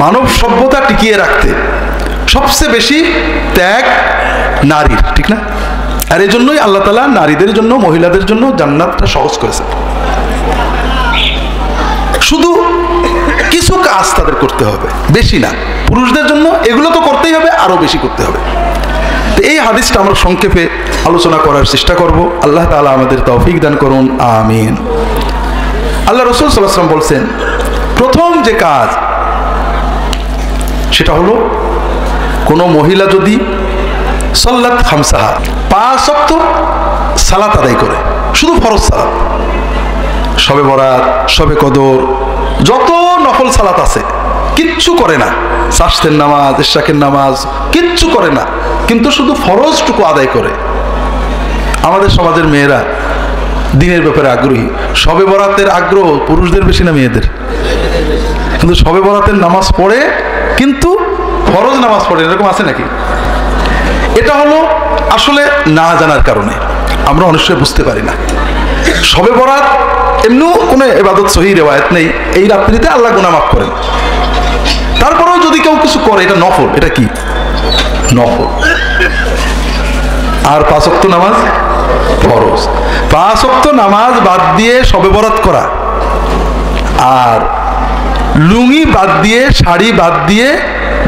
মানব সভ্যতা টিকিয়ে রাখতে সবচেয়ে বেশি ত্যাগ নারীর, ঠিক না? আর এই জন্যই আল্লাহ তাআলা নারীদের জন্য, মহিলাদের জন্য জান্নাতটা সহজ করেছে। শুধু কিছু কাজ তাদের করতে হবে, বেশি না। পুরুষদের জন্য এগুলো তো করতেই হবে, আরো বেশি করতে হবে। তো এই হাদিসটা আমরা সংক্ষেপে আলোচনা করার চেষ্টা করব। আল্লাহ তাআলা আমাদের তৌফিক দান করুন, আমিন। আল্লাহ রাসূল সাল্লাল্লাহু আলাইহি ওয়াসাল্লাম বলছেন, প্রথম যে কাজ সেটা হলো কোনো মহিলা যদি সাল্লাত খামসাহা, 5 ওয়াক্ত সালাত আদায় করে, শুধু ফরজ সালাত, শবে বরাত, শবে কদর, যত নফল সালাত আছে কিচ্ছু করে না, সাশতের নামাজ, ইশরাকের নামাজ কিচ্ছু করে না, কিন্তু শুধু ফরজটুকু আদায় করে। আমাদের সমাজের মেয়েরা দিনের ব্যাপারে আগ্রহী, শবে বরাতের আগ্রহ পুরুষদের বেশি না মেয়েদের? কিন্তু শবে বরাতের নামাজ পড়ে কিন্তু ফরজ নামাজ পড়ে, এরকম আছে নাকি? এটা হলো আসলে না জানার কারণে, আমরা অনেক সময় বুঝতে পারি না। শবে বরাত এমনিও কোনো ইবাদত সহি রেওয়ায়েত নেই, এই রাত্রিতে আল্লাহ গুনাহ মাফ করেন। তারপরেও যদি কেউ কিছু করে, এটা নফল। এটা কি? নফল। আর 5 ওয়াক্ত নামাজ ফরজ। 5 ওয়াক্ত নামাজ বাদ দিয়ে শবে বরাত করা, আর লুঙ্গি বাদ দিয়ে, শাড়ি বাদ দিয়ে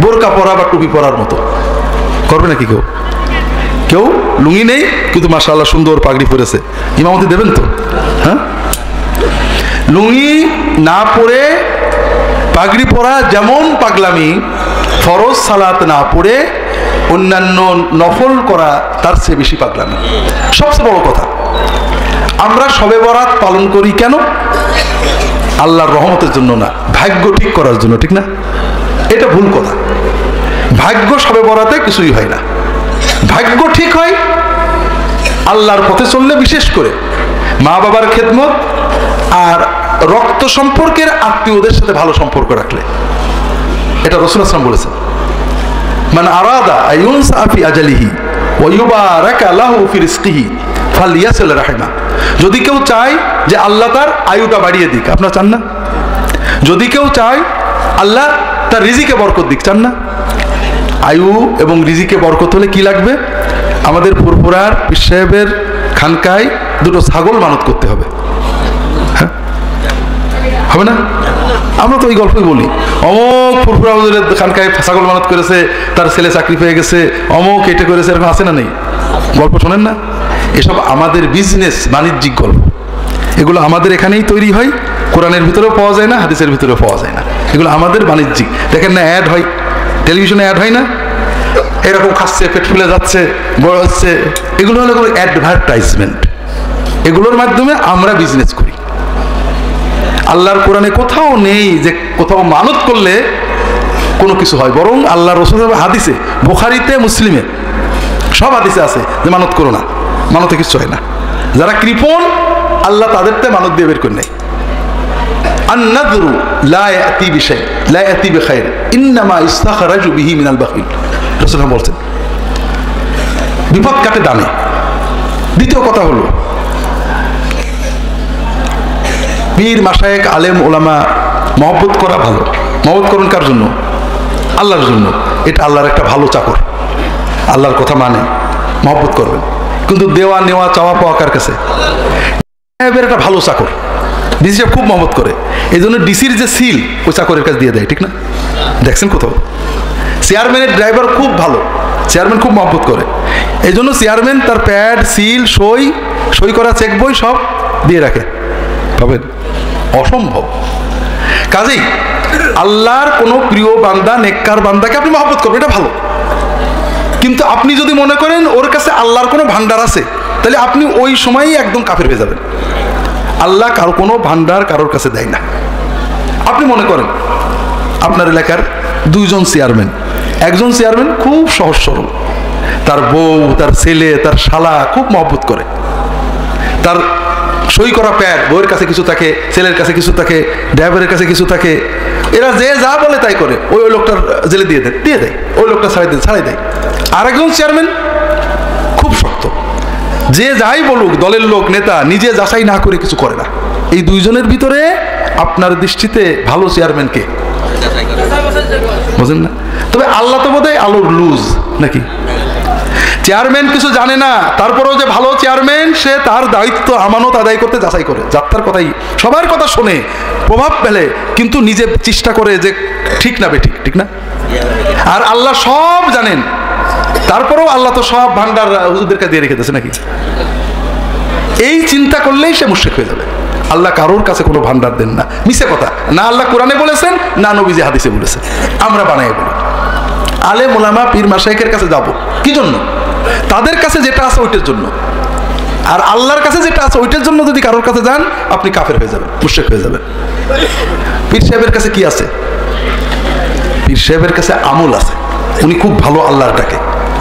বোরকা পরা বা টুপি পরার মতো করবে নাকি কেউ? কেউ লুঙ্গি নেই কিন্তু মাশাআল্লাহ সুন্দর পাগড়ি পরেছে, ইমামতি দেবেন তো? হ্যাঁ, লুঙ্গি না পরে পাগড়ি পরা যেমন পাগলামি, ফরজ সালাত না পড়ে অন্যান্য নফল করা তার চেয়ে বেশি পাগলামি। সবচেয়ে বড় কথা, আমরা শবে বরাত পালন করি কেন? আল্লাহর রহমতের জন্য না, ভাগ্য ঠিক করার জন্য, ঠিক না? এটা ভুল কথা। ভাগ্য শবে বরাতে কিছুই হয় না। ভাগ্য ঠিক হয় আল্লাহর পথে চললে, বিশেষ করে মা বাবার খেদমত আর রক্ত সম্পর্কের আত্মীয়দের সাথে ভালো সম্পর্ক রাখলে। এটা রাসূল সাল্লাল্লাহু আলাইহি ওয়াসাল্লাম বলেছেন, মান আরাদা আইয়ুনসা ফি আজালিহি ওয়া ইউবারাকা লাহু ফি রিজকিহি ফালইয়াসিল রাহিমা। যদি কেউ চায় যে আল্লাহ তার আয়ুটা বাড়িয়ে দিক, আপনারা চান না? যদি কেউ চায় আল্লাহ তার রিজিকে বরকত দিক, চান না? আয়ু এবং রিজিকে বরকত হলে কি লাগবে? আমাদের ফুরফুরার পীর সাহেবের খানকায় 2টো ছাগল মানত করতে হবে। হ্যাঁ, হবে না? আমরা তো ওই গল্পই বলি, অমুক ফুরফুরা হুজুরের খানকায় ছাগল মানত করেছে, তার ছেলে চাকরি পেয়ে গেছে, অমুক এটা করেছে, এরকম আছে না নেই? গল্প শোনেন না? এসব আমাদের বিজনেস, বাণিজ্যিক গল্প। এগুলো আমাদের এখানেই তৈরি হয়, কোরআনের ভিতরেও পাওয়া যায় না, হাদিসের ভিতরেও পাওয়া যায় না। এগুলো আমাদের বাণিজ্যিক। দেখেন না, অ্যাড হয়, টেলিভিশনে অ্যাড হয় না, এরকম খাচ্ছে, পেট ফুলে যাচ্ছে, বড় হচ্ছে, এগুলো হলো অ্যাডভার্টাইজমেন্ট। এগুলোর মাধ্যমে আমরা বিজনেস করি। আল্লাহর কোরআনে কোথাও নেই যে কোথাও মানত করলে কোনো কিছু হয়, বরং আল্লাহ রাসূলের হাদিসে, বুখারীতে, মুসলিমে সব হাদিসে আছে যে মানত করো না, মানতে কিছু হয় না। যারা কৃপণ আল্লাহ তাদেরতে মানত দিয়ে বের করে নেয়। আন-নাযরু লা ইয়াতি বিশাই লা ইয়াতি বিখাইর ইন্নামা ইস্তাখরাজু বিহি মিনাল বাখিল। রাসূল বলছেন, বিপদ কাটে দানে। দ্বিতীয় কথা হলো, পীর মাশায়েখ আলেম ওলামা মহব্বত করা ভালো। মহব্বত করুন কার জন্য? আল্লাহর জন্য। এটা আল্লাহর একটা ভালো চাকর, আল্লাহর কথা মানে মহব্বত করবেন। কিন্তু দেওয়া নেওয়া চাওয়া পাওয়া কার কাছে? একটা ভালো চাকর, ডিসি সাহেব খুব মহব্বত করে, এই জন্য ডিসির যে সিল ওই চাকরের কাছে দিয়ে দেয়, ঠিক না? দেখছেন কোথাও? চেয়ারম্যানের ড্রাইভার খুব ভালো, চেয়ারম্যান খুব মহব্বত করে, এই জন্য চেয়ারম্যান তার প্যাড, সিল, সই করা চেক বই সব দিয়ে রাখে। ভাবেন, অসম্ভব। কাজেই আল্লাহর কোনো প্রিয় বান্দা, নেককার বান্দাকে আপনি মহব্বত করবেন, এটা ভালো। কিন্তু আপনি যদি মনে করেন ওর কাছে আল্লাহর কোনো ভান্ডার আছে, তাহলে আপনি ওই সময়ই একদম কাফের হয়ে যাবেন। আল্লাহ কারো কোনো ভান্ডার কারোর কাছে দেয় না। আপনি মনে করেন আপনার এলাকার 2 জন চেয়ারম্যান, একজন চেয়ারম্যান খুব সহজ সরল, তার বউ, তার ছেলে, তার শালা খুব মহব্বত করে, তার সই করা প্যাড বউয়ের কাছে কিছু থাকে, ছেলের কাছে কিছু থাকে, ড্রাইভারের কাছে কিছু থাকে, এরা যে যা বলে তাই করে, ওই লোকটার জেলে দিয়ে দেয়, ওই লোকটা ছাড়াই দেয়। আর একজন চেয়ারম্যান খুব শক্ত, যে যাই বলুক, দলের লোক, নেতা, নিজে যাচাই না করে কিছু করে না। এই 2 জনের ভিতরে আপনার দৃষ্টিতে ভালো চেয়ারম্যান কে? বুঝেন না? তবে আল্লাহ তো বোধহয় আলোর লুজ নাকি? চেয়ারম্যান কিছু জানে না, তারপরেও যে ভালো চেয়ারম্যান, সে তার দায়িত্ব আমানত আদায় করতে যাচাই করে, যাত্রার কথাই সবার কথা শোনে, প্রভাব ফেলে, কিন্তু নিজে চেষ্টা করে যে ঠিক না বেঠিক, ঠিক না? আর আল্লাহ সব জানেন, তারপরেও আল্লাহ তো সব ভান্ডার হুজুরদেরকে দিয়ে রেখে দিয়েছে নাকি? এই চিন্তা করলেই সে মুশরিক হয়ে যাবে। আল্লাহ কারোর কাছে কোনো ভান্ডার দেন না, মিছে কথা। না আল্লাহ কোরআনে বলেছেন, না নবীজি হাদিসে বলেছেন, আমরা বানাই বলি। আলেম ওলামা পীর মাশায়েখের কাছে যাব কি জন্য? তাদের কাছে যেটা আছে ওইটার জন্য। আর আল্লাহর কাছে যেটা আছে ওইটার জন্য যদি কারোর কাছে যান, আপনি কাফের হয়ে যাবেন, মুশরিক হয়ে যাবেন। পীর সাহেবের কাছে কি আছে? পীর সাহেবের কাছে আমল আছে, উনি খুব ভালো আল্লাহর ডাকে।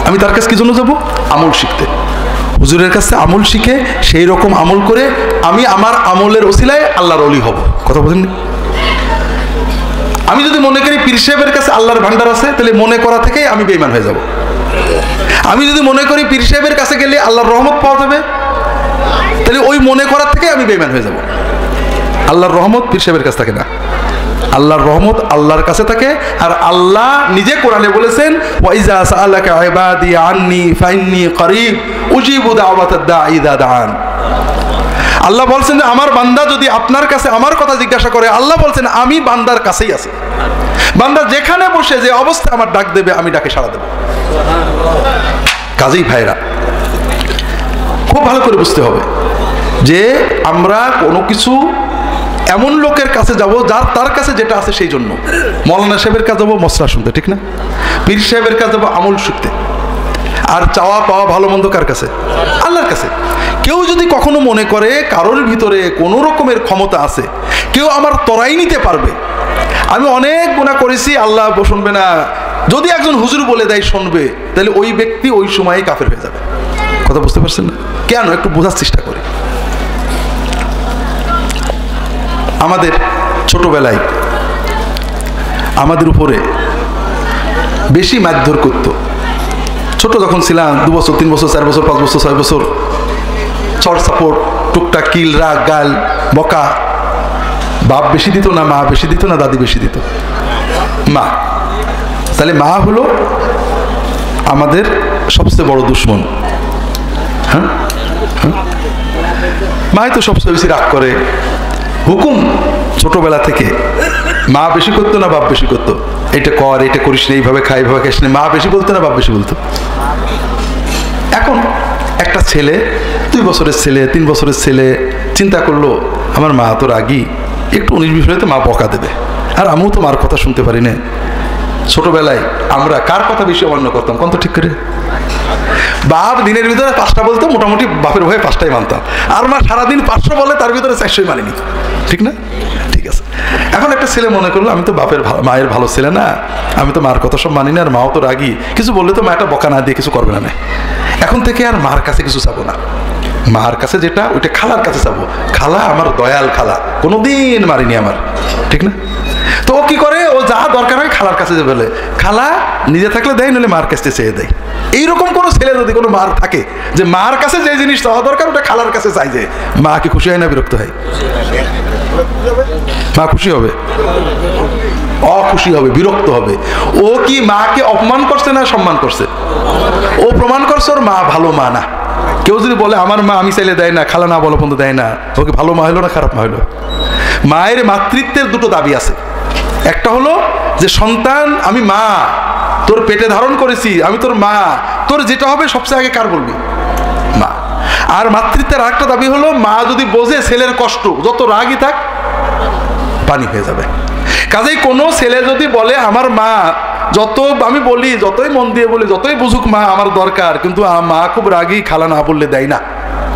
আমি তার কাছে কি জন্য যাব? আমল শিখতে। হুজুরের কাছে আমল শিখে সেই রকম আমল করে আমি আমার আমলের ওসিলায় আল্লাহর ওলি হব। কথা বলেন? আমি যদি মনে করি পীর সাহেবের কাছে আল্লাহর ভান্ডার আছে, তাহলে মনে করা থেকে আমি বেঈমান হয়ে যাব। আমি যদি মনে করি পীর সাহেবের কাছে গেলে আল্লাহর রহমত পাওয়া যাবে, তাহলে ওই মনে করা থেকে আমি বেঈমান হয়ে যাব। আল্লাহর রহমত পীর সাহেবের কাছে থাকে না, আল্লাহর রহমত আল্লাহর কাছে থাকে। আর আল্লাহ নিজে কোরআনে বলেছেন, ওয়াইজা সাআলাকা ইবাদি আন্নী ফাইন্নী করিব উজিবু দাওয়াতাদ দাঈ ইযা দাআন। আল্লাহ বলছেন যে আমার বান্দা যদি আপনার কাছে আমার কথা জিজ্ঞাসা করে, আল্লাহ বলছেন আমি বান্দার কাছেই আছি। বান্দা যেখানে বসে যে অবস্থায় আমার ডাক দেবে, আমি ডাকে সাড়া দেব। কাজেই ভাইরা, খুব ভালো করে বুঝতে হবে যে আমরা কোনো কিছু এমন লোকের কাছে যাব যার তার কাছে যেটা আছে সেই জন্য। মৌলানা সাহেবের কাছে যাবো মসলা শুনতে, ঠিক না? পীর সাহেবের কাছে যাবো আমল শিখতে। আর চাওয়া পাওয়া ভালো মন্দ কার কাছে? আল্লাহর কাছে। কেউ যদি কখনো মনে করে কারোর ভিতরে কোনো রকমের ক্ষমতা আছে, কেউ আমার তরাই নিতে পারবে, আমি অনেক গুনাহ করেছি, আল্লাহ শুনবে না, যদি একজন হুজুর বলে দেয় শুনবে, তাহলে ওই ব্যক্তি ওই সময়ে কাফের হয়ে যাবে। কথা বুঝতে পারছেন না? কেন? একটু বোঝার চেষ্টা করি। আমাদের ছোটবেলায় আমাদের উপরে বেশি মারধর করতো। ছোট যখন ছিলাম, 2 বছর 3 বছর 4 বছর 5 বছর 6 বছর, চর সাপোর্ট, টুকটাক কিল, রাগ, গাল, বকা। বাপ বেশি দিত না, মা বেশি দিত না, দাদি বেশি দিত? মা। তাহলে মা হলো আমাদের সবচেয়ে বড় দুশ্মন। হ্যাঁ, মাই তো সবচেয়ে বেশি রাগ করে। হুকুম ছোটবেলা থেকে মা বেশি করতো না বাপ বেশি করতো? এটা কর, এটা করিস না, এইভাবে খাই, এইভাবে খাইস না। মা বেশি বলতো না বাপ বেশি বলতো? এখন একটা ছেলে, 2 বছরের ছেলে, 3 বছরের ছেলে চিন্তা করলো আমার মা তো রাগী, একটু 19-20 হলে তো মা বকা দেবে, আর আমিও তো মার কথা শুনতে পারি না। ছোটবেলায় আমরা কার কথা বেশি অমান্য করতাম? কোন তো ঠিক করে? বাপ দিনের ভিতরে 5টা বলতো, মোটামুটি বাপের ভয়ে 5টাই মানতাম। আর মা সারাদিন 500 বলে, তার ভিতরে 400ই মানিনি, ঠিক না? ঠিক আছে। এখন একটা ছেলে মনে করলো আমি তো মায়ের ভালো ছেলে না, আমি তো মার কথা সব মানি না, আর মাও তো রাগী, কিছু বললে তো মা একটা বকা না দিয়ে কিছু করবে না। এখন থেকে আর মার কাছে কিছু চাবো না, মার কাছে যেটা ওইটা খালার কাছে চাবো। খালা আমার দয়াল খালা, কোনোদিন মারিনি আমার, ঠিক না? তো ও কি করে, ও যা দরকার হয় খালার কাছে বলে, খালা নিজে থাকলে দেয়, নইলে মার কাছে চেয়ে দেয়। এইরকম কোনো ছেলে যদি কোনো মার থাকে যে মার কাছে যে জিনিস চাওয়া দরকার ওটা খালার কাছে চাই, যে মা কি খুশি হয় না বিরক্ত হয়? মা খুশি হবে? অখুশি হবে, বিরক্ত হবে। ও কি মাকে অপমান করছে না সম্মান করছে? ও প্রমাণ করছে ওর মা ভালো মা না। কেউ যদি বলে আমার মা আমি চাইলে দেয় না, খালা না বলো পর্যন্ত দেয় না, ওকে ভালো মা হলো না খারাপ মা হলো? মায়ের মাতৃত্বের 2টো দাবি আছে। একটা হলো যে সন্তান আমি মা, তোর পেটে ধারণ করেছি, আমি তোর মা, তোর যেটা হবে সবচেয়ে আগে কার বলবি? মা। আর মাতৃত্বের আরেকটা দাবি হলো মা যদি বোঝে ছেলের কষ্ট, যত রাগই থাক পানি হয়ে যাবে। কাজেই কোনো ছেলে যদি বলে আমার মা, যত আমি বলি, যতই মন দিয়ে বলি, যতই বুঝুক মা আমার দরকার, কিন্তু মা খুব রাগী, খালা না বললে দেয় না,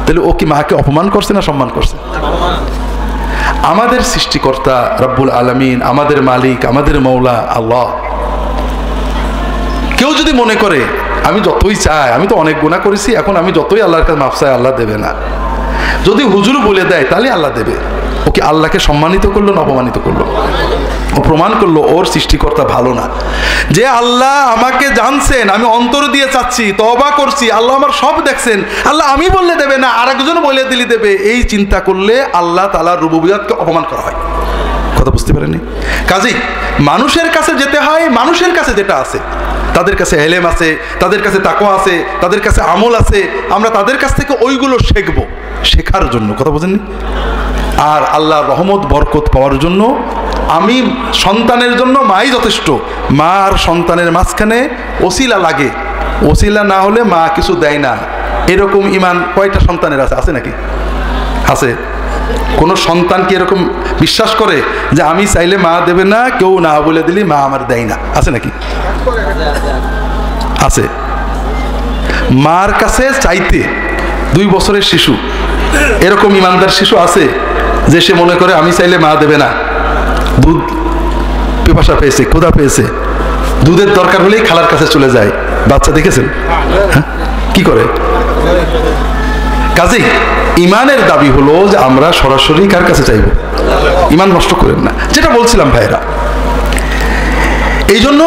তাহলে ও কি মাকে অপমান করছে না সম্মান করছে? আমাদের সৃষ্টিকর্তা রব্বুল আলামিন, আমাদের মালিক, আমাদের মৌলা আল্লাহ, কেউ যদি মনে করে আমি যতই চাই, আমি তো অনেক গুনাহ করেছি, এখন আমি যতই আল্লাহর কাছে মাফ চাই আল্লাহ দেবে না, যদি হুজুর বলে দেয় তাহলে আল্লাহ দেবে। ও কি আল্লাহকে সম্মানিত করলো না অপমানিত করলো? ও প্রমাণ করলো ওর সৃষ্টিকর্তা ভালো না। যে আল্লাহ আমাকে জানছেন, আমি অন্তর দিয়ে চাচ্ছি, তওবা করছি, আল্লাহ আমার সব দেখছেন, আল্লাহ আমি বললে দেবে না, আরেকজন বলে দিলে দেবে, এই চিন্তা করলে আল্লাহ তাআলার রুবুবিয়তকে অপমান করা হয়। কথা বুঝতে পারেননি? কাজেই মানুষের কাছে যেতে হয়, মানুষ মানুষের কাছে যেটা আছে, তাদের কাছে এলেম আছে, তাদের কাছে তাকওয়া আছে, তাদের কাছে আমল আছে, আমরা তাদের কাছ থেকে ওইগুলো শিখবো, শেখার জন্য, কথা বোঝেননি? আর আল্লাহর রহমত বরকত পাওয়ার জন্য আমি সন্তানের জন্য মাই যথেষ্ট। মা আর সন্তানের মাঝখানে ওসিলা লাগে, ওসিলা না হলে মা কিছু দেয় না, এরকম ইমান কয়টা সন্তানের আছে? আছে নাকি? আছে? কোনো সন্তান কি এরকম বিশ্বাস করে যে আমি চাইলে মা দেবে না, কেউ না বলে দিলি মা আমার দেয় না? আছে নাকি? আছে। মার কাছে চাইতে 2 বছরের শিশু, এরকম ইমানদার শিশু আছে যে সে মনে করে আমি চাইলে মা দেবে না। দুধ পিপাসা পেয়েছে, ক্ষুধা পেয়েছে, দুধের দরকার হলেই খালার কাছে চলে যায়। বাচ্চা দেখেছেন? হ্যাঁ, কি করে? কাজেই ইমানের দাবি হলো যে আমরা সরাসরি কার কাছে চাইব? ইমান নষ্ট করেন না, যেটা বলছিলাম ভাইরা। এই জন্য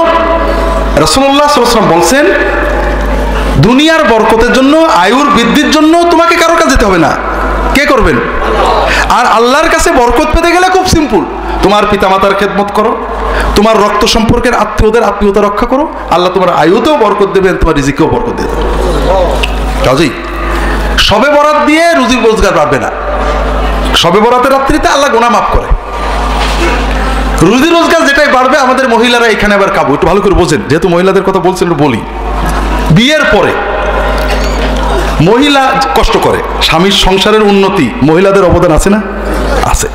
রাসূলুল্লাহ সাল্লাল্লাহু আলাইহি ওয়াসাল্লাম বলছেন, দুনিয়ার বরকতের জন্য, আয়ুর বৃদ্ধির জন্য তোমাকে কারোর কাছে যেতে হবে না। কে করবেন? আর আল্লাহর কাছে বরকত পেতে গেলে খুব সিম্পল, তোমার পিতামাতার খেদমত করো, তোমার রক্ত সম্পর্কের আত্মীয়দের আত্মীয়তা রক্ষা করো, আল্লাহ তোমার আয়ুতেও বরকত দেবেন, তোমার রিজিকেও বরকত দেবেন। কাজেই শবে বরাত দিয়ে রুজি রোজগার বাড়বে না। শবে বরাতের রাত্রিতে আল্লাহ গুনাহ মাফ করে। রুজি রোজগার যেটাই বাড়বে, আমাদের মহিলারা এখানে আবার কাবু, একটু ভালো করে বোঝেন, যেহেতু মহিলাদের কথা বলছেন বলি। বিয়ের পরে মহিলা কষ্ট করে, স্বামীর সংসারের উন্নতি মহিলাদের অবদান আছে না? আছে।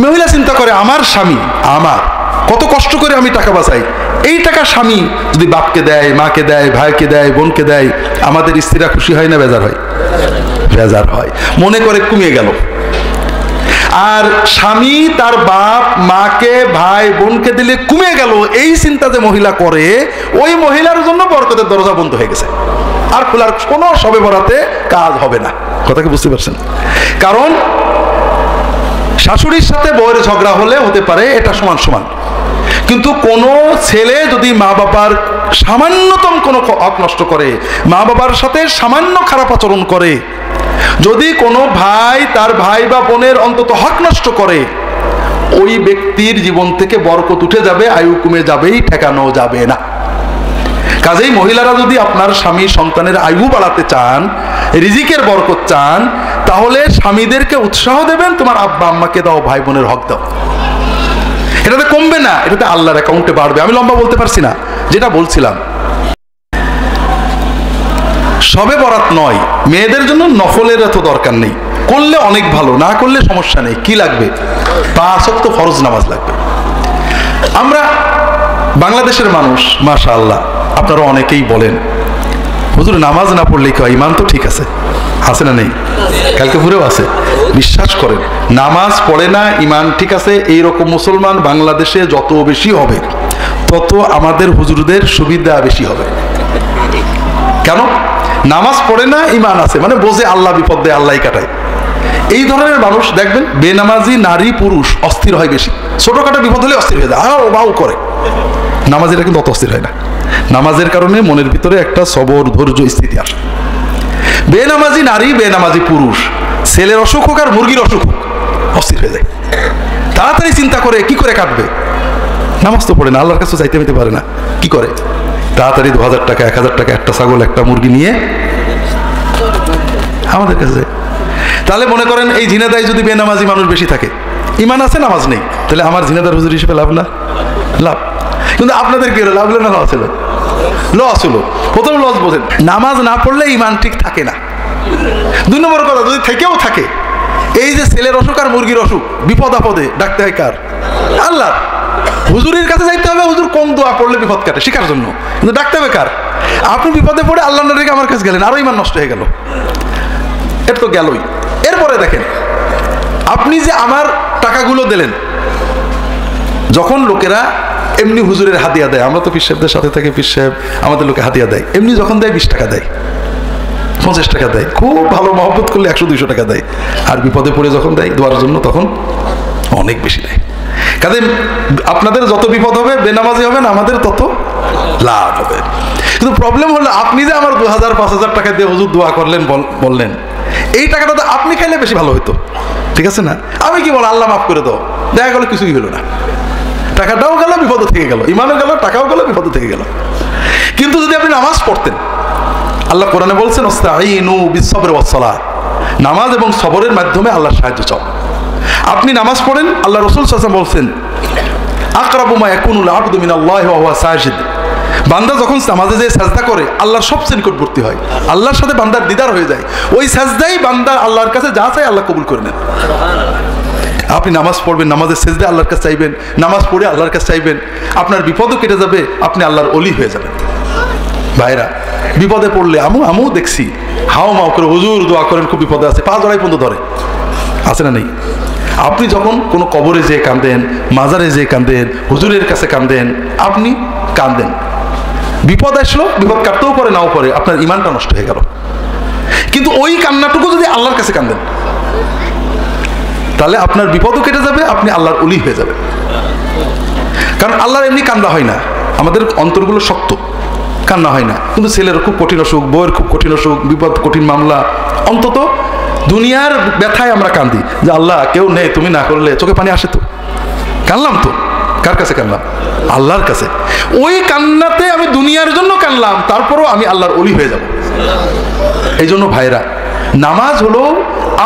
মহিলা চিন্তা করে আমার স্বামী আমার কত কষ্ট করে আমি টাকা বাঁচাই, এই টাকা স্বামী যদি বাপকে দেয়, মাকে দেয়, ভাইকে দেয়, বোনকে দেয়, আমাদের স্ত্রীরা খুশি হয় না বেজার হয়? বেজার হয়, মনে করে কমিয়ে গেল। আর স্বামী তার বাপ মাকে ভাই বোনকে দিলে কমে গেল, এই চিন্তা যে মহিলা করে, ওই মহিলার জন্য বরকতের দরজা বন্ধ হয়ে গেছে, আর খোলার কোনো শবে বরাতে কাজ হবে না। কথা কি বুঝতে পারছেন? কারণ শাশুড়ির সাথে বউয়ের ঝগড়া হলে হতে পারে এটা সমান সমান, কিন্তু কোনো ছেলে যদি মা বাবার সামান্যতম কোনো হক নষ্ট করে, মা বাবার সাথে সামান্য খারাপ আচরণ করে, যদি কোনো ভাই তার ভাই বা বোনের অন্তত হক নষ্ট করে, ওই ব্যক্তির জীবন থেকে বরকত উঠে যাবে, আয়ু কমে যাবেই, ঠেকানো যাবে না। কাজেই মহিলারা যদি আপনার স্বামী সন্তানের আয়ু বাড়াতে চান, রিজিকের বরকত চান, তাহলে স্বামীদেরকে উৎসাহ দেবেন, তোমার আব্বা আম্মাকে দাও, ভাই বোনের হক দাও। এটাতে কমবে না, এটাতে আল্লাহর অ্যাকাউন্টে বাড়বে। আমি লম্বা বলতে পারছি না, যেটা বলছিলাম শবে বরাত নয়, মেয়েদের জন্য নফলের এত দরকার নেই, করলে অনেক ভালো, না করলে সমস্যা নেই। কি লাগবে? 5 ওয়াক্ত ফরজ নামাজ লাগবে। আমরা বাংলাদেশের মানুষ, মাশাআল্লাহ, আপনারা অনেকেই বলেন হুজুর নামাজ না পড়লে কি হয়? ইমান তো ঠিক আছে, আছে না নেই? কালকে পুরেও আছে। বিশ্বাস করেন, নামাজ পড়ে না ইমান ঠিক আছে, এইরকম মুসলমান বাংলাদেশে যত বেশি হবে, তত আমাদের হুজুরদের সুবিধা বেশি হবে। কেন? নামাজ পড়ে না ইমান আছে, মানে বোঝে আল্লাহ বিপদ দেয়, আল্লাহ কাটায়। এই ধরনের মানুষ দেখবেন বেনামাজি নারী পুরুষ অস্থির হয় বেশি, ছোটখাটো বিপদ হলে অস্থির হয়ে যায়, আও বাউ করে। নামাজিরা কিন্তু অত অস্থির হয় না। নামাজের কারণে মনের ভিতরে একটা সবর ধৈর্য স্থিতি আসে। বেনামাজি নারী বেনামাজি পুরুষ, ছেলের অসুখ হোক আর মুরগির অসুখ হোক, অস্থির হয়ে যায়, তাড়াতাড়ি চিন্তা করে কি করে কাটবে। নামাজ তো পড়ে না, আল্লাহর কাছে চাইতে পেতে পারে না, কি করে? তাড়াতাড়ি 2000 টাকা 1000 টাকা একটা ছাগল একটা মুরগি নিয়ে আমাদের কাছে। তাহলে মনে করেন এই ঝিনাদায় যদি বেনামাজি মানুষ বেশি থাকে, ইমান আছে নামাজ নেই, তাহলে আমার ঝিনাদার হুজুর হিসেবে লাভ না? লাভ। কিন্তু আপনাদের কি হলো? লাভ হলো না লস হলো? লস হলো। প্রথম লস বোঝেন, নামাজ না পড়লে ইমান ঠিক থাকে না। 2 নম্বর কথা, যদি থেকেও থাকে, এই যে ছেলের অসুখ আর মুরগির অসুখ, বিপদ আপদে ডাকতে হয় কার? আল্লাহ। হুজুরের কাছে যাইতে হবে, হুজুর কোন দোয়া পড়লে বিপদ কাটে শিখার জন্য, কিন্তু ডাকতে হবে কার? আপনি বিপদে পড়ে আল্লাহ না রেখে আমার কাছে গেলেন, আরো ইমান নষ্ট হয়ে গেল। এটা তো গেলই। এরপরে দেখেন, আপনি যে আমার টাকাগুলো দিলেন, যখন লোকেরা এমনি হুজুরের হাদিয়া দেয়, আমরা তো পীর সাহেবদের সাথে থাকি, পীর সাহেব আমাদের লোকে হাদিয়া দেয়, এমনি যখন দেয় 20 টাকা দেয়, 50 টাকা দেয়, খুব ভালো মহব্বত করলে 100-200 টাকা দেয়, আর বিপদে পড়ে যখন দেয় দোয়ার জন্য তখন অনেক বেশি দেয়। কাজে আপনাদের যত বিপদ হবে, বেনামাজি হবেন, আমাদের তত লাভ হবে। কিন্তু প্রবলেম হলো, আপনি যে আমার 2000-5000 টাকা দিয়ে হুজুর দোয়া করলেন, বললেন, এই টাকাটা তো আপনি খাইলে বেশি ভালো হতো, ঠিক আছে না? আমি কি বল, আল্লাহ মাফ করে দাও, দেখা গেল কিছুই হলো না, টাকাটাও গেল, বিপদ থেকে গেল, ইমানও গেল, টাকাও গেল, বিপদ থেকে গেল। কিন্তু যদি আপনি নামাজ পড়তেন, আল্লাহ কোরআনে বলছেন ইস্তাঈনু বিস-সাবরি ওয়াস-সালাহ, নামাজ এবং সবরের মাধ্যমে আল্লাহর সাহায্য চাও। আপনি নামাজ পড়েন, আল্লাহ রাসূল সাল্লাল্লাহু আলাইহি ওয়াসাল্লাম বলছেন আকরাবু মা ইয়াকুনুল আবদু মিনাল্লাহি ওয়া হুয়া সাজিদ, বান্দা যখন নামাজে যে সাজদা করে আল্লাহর সবচেয়ে নিকটবর্তী হয়, আল্লাহর সাথে বান্দার দিদার হয়ে যায়। ওই সাজদাই বান্দা আল্লাহর কাছে যা চায় আল্লাহ কবুল করে নেন। আপনি নামাজ পড়বেন, নামাজের সেজদা আল্লাহর কাছে চাইবেন, নামাজ পড়ে আল্লাহর কাছে চাইবেন, আপনার বিপদও কেটে যাবে, আপনি আল্লাহর ওলি হয়ে যাবেন। ভাইরা, বিপদে পড়লে আমিও দেখছি হাও মাও করে হুজুর দোয়া করেন, খুব বিপদে আছে, পা জড়াই পর্যন্ত ধরে, আছে না নেই? আপনি যখন কোনো কবরে যেয়ে কান্দেন, মাজারে যেয়ে কান্দেন, হুজুরের কাছে কান্দেন, আপনি কান্দেন, বিপদ আসলো, বিপদ কাটতেও পারে নাও পারে, আপনার ইমানটা নষ্ট হয়ে গেল। কিন্তু ওই কান্নাটুকু যদি আল্লাহর কাছে কান্দেন, তাহলে আপনার বিপদও কেটে যাবে, আপনি আল্লাহর ওলি হয়ে যাবেন। কারণ আল্লাহর এমনি কান্না হয় না, আমাদের অন্তরগুলো শক্ত, কান্না হয় না। কিন্তু ছেলের খুব কঠিন অসুখ, বউয়ের খুব কঠিন অসুখ, বিপদ, কঠিন মামলা, অন্তত দুনিয়ার ব্যথায় আমরা কান্দি যে আল্লাহ কেউ নেই, তুমি না করলে, চোখে পানি আসে তো, কানলাম তো, কার কাছে কানলাম? আল্লাহর কাছে। ওই কান্নাতে আমি দুনিয়ার জন্য কানলাম, তারপরও আমি আল্লাহর ওলি হয়ে যাব। এই জন্য ভাইরা, নামাজ হলো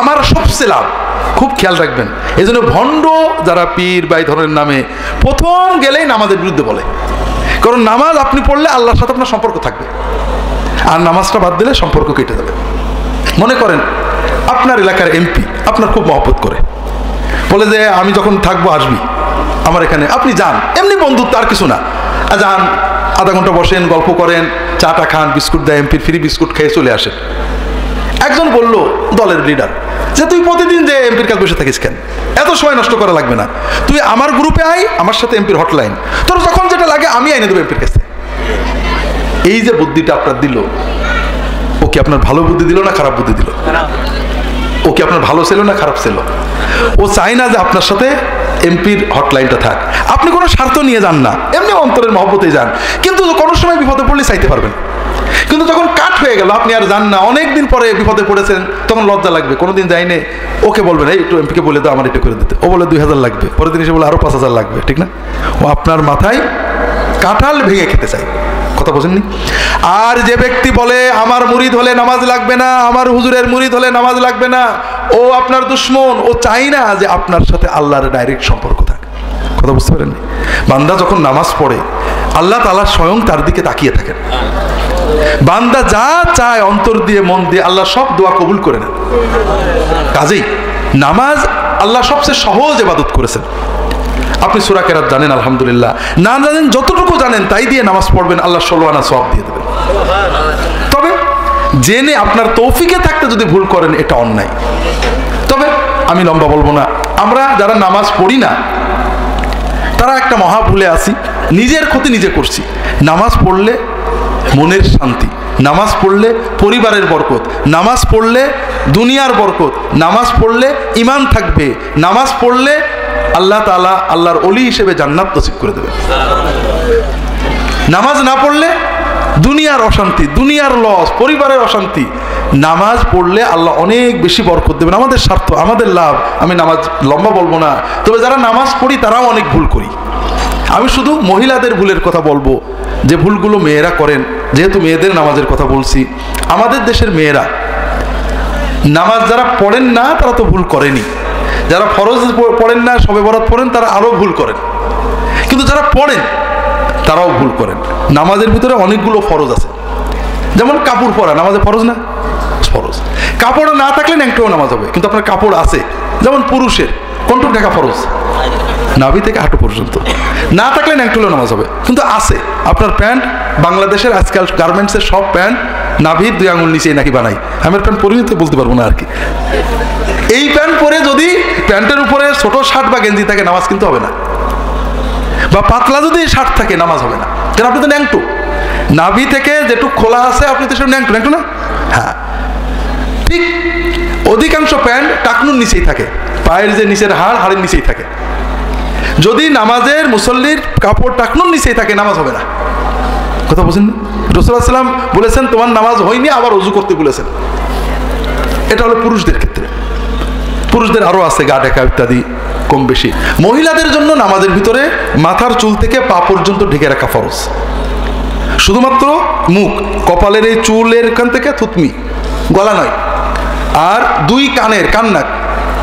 আমার সবচেয়ে লাভ, খুব খেয়াল রাখবেন। এই জন্য ভণ্ড যারা পীর বা এই ধরনের নামে প্রথম গেলেই নামাজের বিরুদ্ধে বলে, কারণ নামাজ আপনি পড়লে আল্লাহর সাথে আপনার সম্পর্ক থাকবে, আর নামাজটা বাদ দিলে সম্পর্ক কেটে যাবে। মনে করেন আপনার এলাকার এমপি আপনার খুব মহব্বত করে, বলে যে আমি যখন থাকবো আসবি আমার এখানে, আপনি যান, এমনি বন্ধুত্ব আর কিছু না, যান, আধা ঘন্টা বসেন, গল্প করেন, চাটা খান, বিস্কুট দেয়, এমপির ফ্রি বিস্কুট খেয়ে চলে আসেন। একজন বলল, দলের লিডার, যে তুই প্রতিদিন যে এমপির কাছে বসে থাকিস কেন, এত সময় নষ্ট করা লাগবে না, তুই আমার গ্রুপে আয়, আমার সাথে এমপির হটলাইন, তোর যখন যেটা লাগে আমি এনে দেবো এমপির কাছে। এই যে বুদ্ধিটা আপনার দিল, ও কি আপনার ভালো বুদ্ধি দিল না খারাপ বুদ্ধি দিল? ও কি আপনার ভালো ছিল না খারাপ ছিল? ও চায় না যে আপনার সাথে এমপির হটলাইনটা থাক। আপনি কোনো স্বার্থ নিয়ে যান না, এমনি অন্তরের মহব্বতে যান, কিন্তু কোনো সময় বিপদে পড়লে চাইতে পারবেন। কিন্তু যখন কাট হয়ে গেল, আপনি আর যান না, অনেকদিন পরে বিপদে পড়েছেন, তখন লজ্জা লাগবে। কোনোদিন যাইনে, ওকে বলবেন এই একটু এমপিকে বলে দাও আমার এটা করে দিতে, ও বলে 2000 লাগবে, পরের দিন এসে বলে আরো 5000 লাগবে, ঠিক না? ও আপনার মাথায় কাঁঠাল ভেঙে খেতে চাই, কথা বোঝেননি? আর যে ব্যক্তি বলে আমার মুরিদ হলে নামাজ লাগবে না, আমার হুজুরের মুরিদ হলে নামাজ লাগবে না, ও আপনার দুশ্মন। ও চাই না যে আপনার সাথে আল্লাহর ডাইরেক্ট সম্পর্ক থাকে, কথা বুঝতে পারেননি? বান্দা যখন নামাজ পড়ে আল্লাহ তাআলা স্বয়ং তার দিকে তাকিয়ে থাকেন, বান্দা যা চায় অন্তর দিয়ে মন দিয়ে আল্লাহ সব দোয়া কবুল করে নেন। কাজেই নামাজ আল্লাহ সবচেয়ে সহজ ইবাদত করেছেন। আপনি সূরা কেরাত জানেন আলহামদুলিল্লাহ, না জানেন যতটুকু জানেন তাই দিয়ে নামাজ পড়বেন, আল্লাহ 16 আনা সওয়াব দিয়ে দেবেন। তবে জেনে আপনার তৌফিকে থাকতে যদি ভুল করেন এটা অন্যায়। তবে আমি লম্বা বলবো না, আমরা যারা নামাজ পড়ি না তারা একটা মহা ভুলে আছি, নিজের ক্ষতি নিজে করছি। নামাজ পড়লে মনের শান্তি, নামাজ পড়লে পরিবারের বরকত, নামাজ পড়লে দুনিয়ার বরকত, নামাজ পড়লে ঈমান থাকবে, নামাজ পড়লে আল্লাহ তাআলা আল্লাহর ওলি হিসেবে জান্নাত নসিব করে দেবে। নামাজ না পড়লে দুনিয়ার অশান্তি, দুনিয়ার লস, পরিবারের অশান্তি। নামাজ পড়লে আল্লাহ অনেক বেশি বরকত দেবেন। আমাদের স্বার্থ, আমাদের লাভ। আমি নামাজ লম্বা বলবো না, তবে যারা নামাজ পড়ি তারাও অনেক ভুল করি। আমি শুধু মহিলাদের ভুলের কথা বলবো, যে ভুলগুলো মেয়েরা করেন, যেহেতু মেয়েদের নামাজের কথা বলছি। আমাদের দেশের মেয়েরা নামাজ যারা পড়েন না তারা তো ভুল করেনি, যারা ফরজ পড়েন না, শবে বরাত পড়েন, তারা আরও ভুল করেন। কিন্তু যারা পড়েন তারাও ভুল করেন। নামাজের ভিতরে অনেকগুলো ফরজ আছে, যেমন কাপড় পরা নামাজে ফরজ না? ফরজ। কাপড় না থাকলে ন্যাংটোও নামাজ হবে, কিন্তু আপনার কাপড় আছে। যেমন পুরুষের কন্টুক ঢাকা ফরজ, নাভি থেকে হাঁটু পর্যন্ত, না থাকলে ন্যাংটোলেও নামাজ হবে, কিন্তু আছে। আপনার প্যান্ট, বাংলাদেশের আজকাল গার্মেন্টসের সব প্যান্ট নাভির 2 আঙুল নিচে নাকি বানাই। আমার প্যান্ট পরিনি তো বলতে পারবো না আর কি। এই প্যান্ট পরে যদি প্যান্টের উপরে ছোট শার্ট বা গেঞ্জি থাকে নামাজ কিন্তু হবে না, বা পাতলা যদি শার্ট থাকে নামাজ হবে না, কারণ আপনি তো ন্যাংটো। নাভি থেকে যেটুক খোলা আছে আপনি তো সেটা ন্যাংটো, ন্যাংটো না? হ্যাঁ, ঠিক। অধিকাংশ প্যান্ট টাকনুর নিচেই থাকে, পায়ের যে নিচের হাড়, হাড়ের নিচেই থাকে। যদি নামাজের মুসল্লির কাপড় টাকনুর নিচেই থাকে নামাজ হবে না, কথা বুঝেন? রাসূলুল্লাহ সাল্লাল্লাহু আলাইহি ওয়াসাল্লাম বলেছেন তোমার নামাজ হয়নি, আবার ওযু করতে বলেছেন। এটা হলো পুরুষদের ক্ষেত্রে। পুরুষদের আরও আছে গা ঢাকা ইত্যাদি, কম বেশি। মহিলাদের জন্য নামাজের ভিতরে মাথার চুল থেকে পা পর্যন্ত ঢেকে রাখা ফরজ, শুধুমাত্র মুখ, কপালের এই চুলের এখান থেকে থুতনি, গলা নয়। আর দুই কানের, কান্নাক,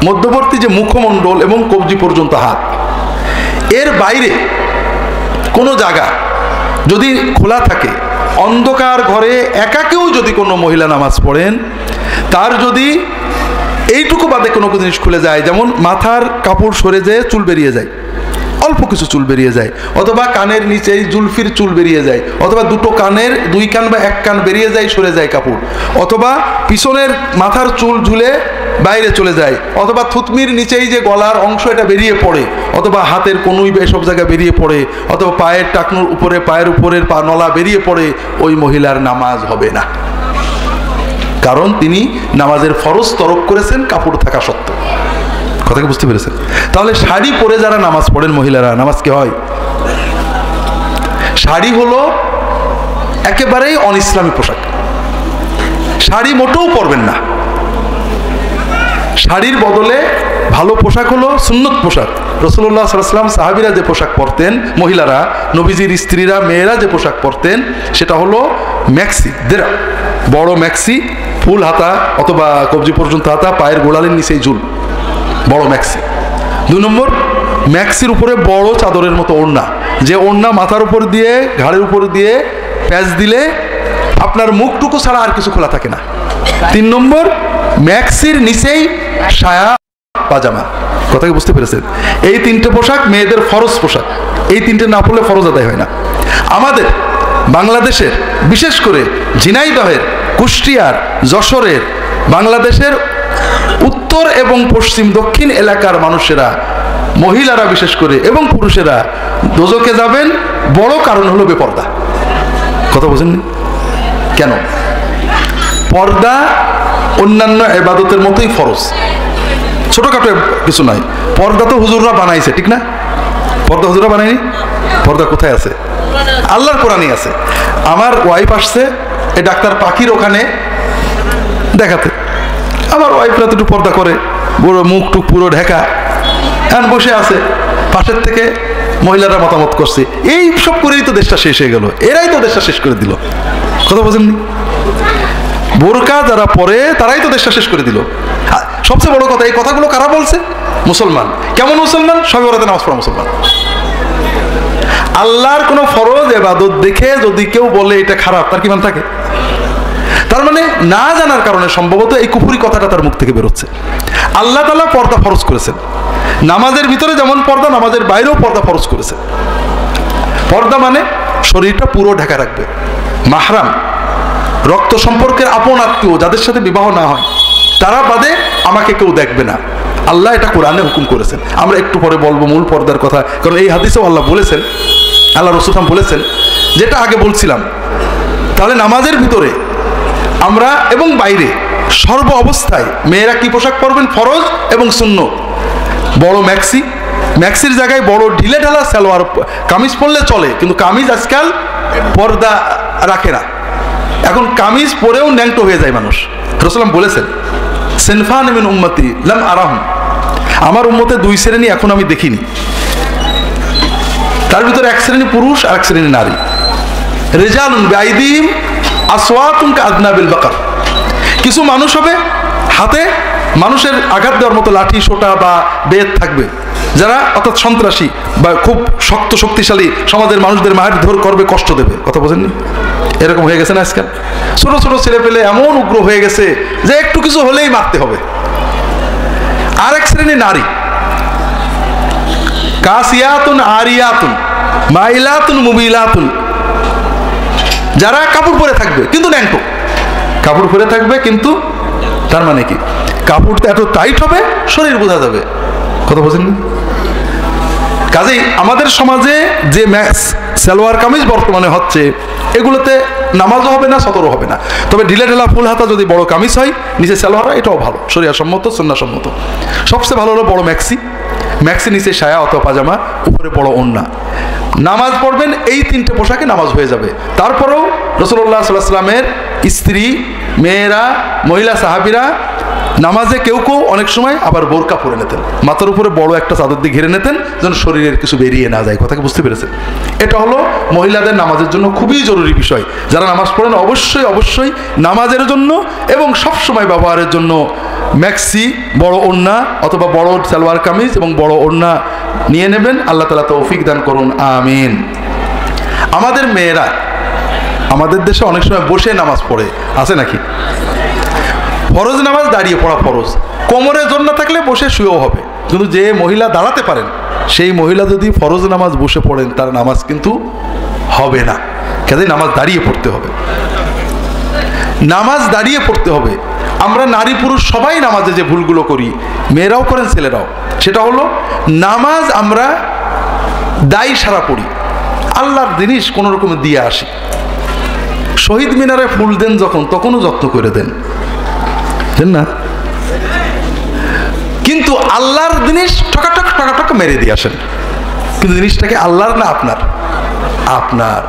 মধ্যবর্তী যে মুখমণ্ডল এবং কবজি পর্যন্ত হাত, এর বাইরে কোনো জায়গা যদি খোলা থাকে, অন্ধকার ঘরে একাকেও যদি কোনো মহিলা নামাজ পড়েন, তার যদি এইটুকু বাদে কোনো জিনিস খুলে যায়, যেমন মাথার কাপড় সরে যেয়ে চুল বেরিয়ে যায়, অল্প কিছু চুল বেরিয়ে যায়, অথবা কানের নিচেই জুলফির চুল বেরিয়ে যায়, অথবা দুটো কানের, দুই কান বা এক কান বেরিয়ে যায়, সরে যায় কাপড়, অথবা পিছনের মাথার চুল ঝুলে বাইরে চলে যায়, অথবা থুতমির নিচেই যে গলার অংশ এটা বেরিয়ে পড়ে, অথবা হাতের কনুই এসব জায়গায় বেরিয়ে পড়ে, অথবা পায়ের টাকনুর উপরে, পায়ের উপরের পা নলা বেরিয়ে পড়ে, ওই মহিলার নামাজ হবে না, কারণ তিনি নামাজের ফরজ তরক করেছেন কাপড় থাকা সত্ত্বেও। কথাকে বুঝতে পেরেছেন? তাহলে শাড়ি পরে যারা নামাজ পড়েন মহিলারা, নামাজ কি হয়? শাড়ি হলো একেবারেই অনইসলামী পোশাক, শাড়ি মোটেও পরবেন না। শাড়ির বদলে ভালো পোশাক হলো সুন্নত পোশাক। রাসূলুল্লাহ সাল্লাল্লাহু আলাইহি ওয়াসাল্লাম, সাহাবীরা যে পোশাক পরতেন, মহিলারা, নবীজির স্ত্রীরা, মেয়েরা যে পোশাক পরতেন, সেটা হলো ম্যাক্সি, দেরা, বড় ম্যাক্সি, ফুল হাতা অথবা কবজি পর্যন্ত হাতা, পায়ের গোড়ালির নিচেই ঝুল, বড় ম্যাক্সি। 2 নম্বর, ম্যাক্সির উপরে বড় চাদরের মতো ওড়না, যে ওড়না মাথার উপর দিয়ে, ঘাড়ের উপর দিয়ে প্যাচ দিলে আপনার মুখটুকু ছাড়া আর কিছু খোলা থাকে না। 3 নম্বর, ম্যাক্সির নিচেই সায়া পাজামা। কথাকে বুঝতে পেরেছেন? এই 3টে পোশাক মেয়েদের ফরজ পোশাক, এই 3টে না পড়লে ফরজ আদায় হয় না। আমাদের বাংলাদেশের, বিশেষ করে ঝিনাইদহের, কুষ্টিয়ার, যশোরের, বাংলাদেশের উত্তর এবং পশ্চিম দক্ষিণ এলাকার মানুষেরা, মহিলারা বিশেষ করে এবং পুরুষেরা দোজখে যাবেন, বড় কারণ হলো বেপর্দা। কথা বোঝেননি? কেন? পর্দা অন্যান্য ইবাদতের মতোই ফরজ, ছোটখাটো কিছু নয়। পর্দা তো হুজুররা বানাইছে, ঠিক না? পর্দা হুজুররা বানায়নি? পর্দা কোথায় আছে? আল্লাহর কোরআনই আছে। আমার ওয়াইফ আসছে এই ডাক্তার পাখির ওখানে দেখাতে, আমার ওয়াইফরা তো একটু পর্দা করে, বড় মুখ টুক পুরো ঢেকা, এখন বসে আছে, পাশের থেকে মহিলারা মতামত করছে, এই সব করেই তো দেশটা শেষ হয়ে গেল, এরাই তো দেশটা শেষ করে দিল। কথা বোঝেননি? বোরকা যারা পরে তারাই তো দেশটা শেষ করে দিল। সবচেয়ে বড় কথা, এই কথাগুলো কারা বলছে? মুসলমান। কেমন মুসলমান? সবে বরাতে নামাজ পড়া মুসলমান। আল্লাহর কোনো ফরজ ইবাদত দেখে যদি কেউ বলে এটা খারাপ, তার কি মান থাকে? তার মানে না জানার কারণে সম্ভবত এই কুফরি কথাটা তার মুখ থেকে বেরোচ্ছে। আল্লাহ তাআলা পর্দা ফরজ করেছেন, নামাজের ভিতরে যেমন পর্দা, নামাজের বাইরেও পর্দা ফরজ করেছে। পর্দা মানে শরীরটা পুরো ঢাকা রাখবে। মাহরাম, রক্ত সম্পর্কের আপন আত্মীয়, যাদের সাথে বিবাহ না হয়, তারা বাদে আমাকে কেউ দেখবে না, আল্লাহ এটা কোরআনে হুকুম করেছেন। আমরা একটু পরে বলবো মূল পর্দার কথা, কারণ এই হাদিসেও আল্লাহ বলেছেন, আল্লাহ রাসূল বলেছেন, যেটা আগে বলছিলাম। তাহলে নামাজের ভিতরে আমরা এবং বাইরে সর্ব অবস্থায় মেয়েরা কি পোশাক পরবেন? ফরজ এবং সুন্নত। বড় ম্যাক্সি, ম্যাক্সির জায়গায় বড় ঢিলে ঢালা সালোয়ার কামিজ পরলে চলে, কিন্তু কামিজ আজকাল পর্দা রাখে না। এখন কামিজ পরেও ন্যাংটো হয়ে যায় মানুষ। রাসূল বলেছেন, সিনফান মিন উম্মতি লাম আরাহুম, আমার উম্মতে 2 শ্রেণী এখন আমি দেখিনি, তার ভিতরে 1 শ্রেণী পুরুষ আর 1 শ্রেণী নারী। রিজালুন বিআইদিহিম আসওয়াতুন কাআদনাবিল বাকার, কিছু মানুষ হবে হাতে মানুষের আঘাত দেওয়ার মতো লাঠি, সোটা বা বেত থাকবে, যারা অর্থাৎ সন্ত্রাসী বা খুব শক্ত শক্তিশালী, সমাজের মানুষদের মারধর করবে, কষ্ট দেবে। কথা বোঝেননি? এরকম হয়ে গেছে না আজকাল? ছোট ছোট ছেলে পেলে এমন উগ্র হয়ে গেছে যে একটু কিছু হলেই মারতে হবে। আর 1 শ্রেণী নারী, কাসিয়াতুন আরিয়াতুন মাইলাতুন মুবিলাতুন, যারা কাপড় পরে থাকবে কিন্তু ন্যাংটো, কাপড় পরে থাকবে কিন্তু, তার মানে কি? কাপড়টা এত টাইট হবে শরীর বোঝা যাবে। কথা বোঝেননি? কাজেই আমাদের সমাজে যে সালোয়ার কামিজ বর্তমানে হচ্ছে, এগুলোতে নামাজও হবে না, সতরও হবে না। তবে ঢিলে ঢালা ফুল হাতা যদি বড় কামিজ হয়, নিচে সালোয়ার, এটাও ভালো, শরিয়া সম্মত, সুন্নাহ সম্মত। সবচেয়ে ভালো হলো বড় ম্যাক্সি, ম্যাক্সি নিচে সায়া অথবা পাজামা, উপরে বড় ওড়না। নামাজ পড়বেন, এই 3টে পোশাকে নামাজ হয়ে যাবে। তারপরেও রাসূলুল্লাহ সাল্লাল্লাহু আলাইহি ওয়াসাল্লামের স্ত্রী, মেয়েরা, মহিলা সাহাবীরা নামাজে কেউ কেউ অনেক সময় আবার বোরকা পরে নিতেন, মাথার উপরে বড় একটা চাদর দিয়ে ঘিরে নিতেন যেন শরীরের কিছু বেরিয়ে না যায়। কথাকে বুঝতে পেরেছেন? এটা হলো মহিলাদের নামাজের জন্য খুবই জরুরি বিষয়। যারা নামাজ পড়েন অবশ্যই অবশ্যই নামাজের জন্য এবং সব সময় ব্যবহারের জন্য ম্যাক্সি, বড় ওড়না অথবা বড় সালোয়ার কামিজ এবং বড় ওড়না নিয়ে নেবেন। আল্লাহ তাআলা তৌফিক দান করুন, আমিন। আমাদের মেয়েরা আমাদের দেশে অনেক সময় বসে নামাজ পড়ে, আছে নাকি? ফরজ নামাজ দাঁড়িয়ে পড়া ফরজ, কোমরে জোর না থাকলে বসে শুয়েও হবে। কিন্তু যে মহিলা দাঁড়াতে পারেন সেই মহিলা যদি ফরজ নামাজ বসে পড়েন তার নামাজ কিন্তু হবে না। কাজে নামাজ দাঁড়িয়ে পড়তে হবে, নামাজ দাঁড়িয়ে পড়তে হবে। আমরা নারী পুরুষ সবাই নামাজে যে ভুলগুলো করি, মেয়েরাও করেন ছেলেরাও, সেটা হলো নামাজ আমরা দায়ী সারা পড়ি, আল্লাহর জিনিস কোনো রকমে দিয়ে আসি। শহীদ মিনারে ফুল দেন যখন, তখনও যত্ন করে দেন না, কিন্তু আল্লাহর জিনিস ঠকাঠক ঠকাঠক মেরে দিয়ে আসেন। কিন্তু জিনিসটাকে আল্লাহর না আপনার? আপনার।